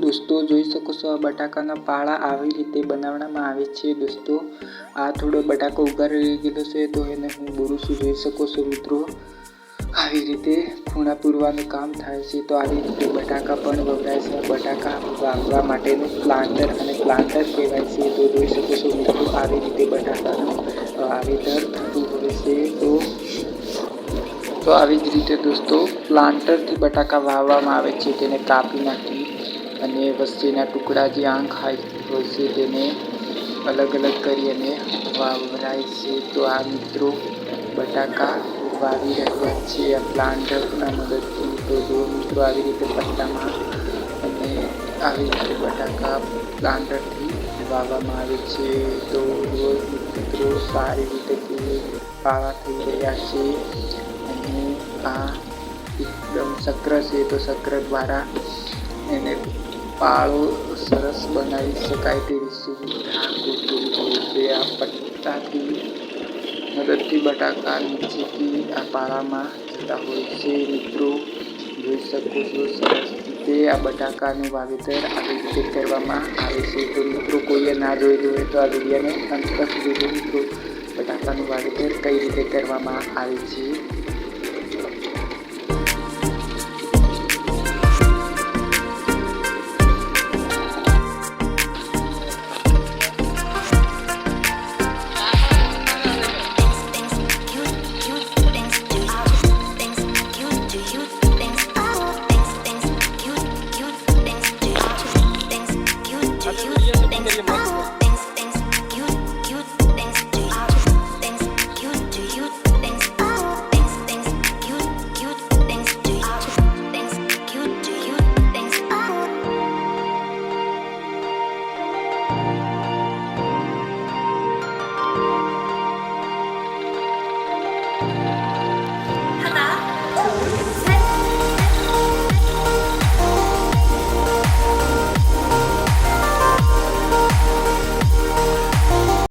દોસ્તો જોઈ શકો છો, આ બટાકાના પાળા આવી રીતે બનાવવામાં આવે છે. દોસ્તો આ થોડો બટાકો ઉગાર રહી ગયેલો છે, તો એને હું બોરું છું. જોઈ શકો છો મિત્રો, આવી રીતે ખૂણા પૂરવાનું કામ થાય છે. તો આવી રીતે બટાકા પણ વવરાય છે. બટાકા વાવવા માટેનું પ્લાન્ટર અને પ્લાન્ટર કહેવાય છે. તો જોઈ શકો છો મિત્રો, આવી રીતે બટાકાનું વાવેતર થતું હોય છે. તો આવી જ રીતે દોસ્તો પ્લાન્ટરથી બટાકા વાવવામાં આવે છે. તેને કાપી નાખી અને વચ્ચેના ટુકડા જે આંખ હોય છે તેને અલગ અલગ કરી અને વાવરાય છે. તો આ મિત્રો બટાકા વાવી રહ્યા છે આ પ્લાન્ટરના મદદથી. તો જો મિત્રો આવી રીતે પટ્ટામાં અને આવી રીતે બટાકા પ્લાન્ટરથી વાવવામાં આવે છે. તો મિત્રો સારી રીતે પાળા થઈ રહ્યા છે અને આ એકદમ સક્ર છે. તો સક્ર દ્વારા એને પાળો સરસ બનાવી શકાય તેવી સુવિધા ગોઠવેલી હોય છે. આ પટ્ટાથી મદદથી બટાકા નીચેથી આ પાળામાં જતા હોય છે. મિત્રો જોઈ શકો છો, સરસ રીતે આ બટાકાનું વાવેતર આવી રીતે કરવામાં આવે છે. તો મિત્રો કોઈએ ના જોયેલું હોય તો આ વિડીયોને અંત સુધી મિત્રો બટાકાનું વાવેતર કઈ રીતે કરવામાં આવે છે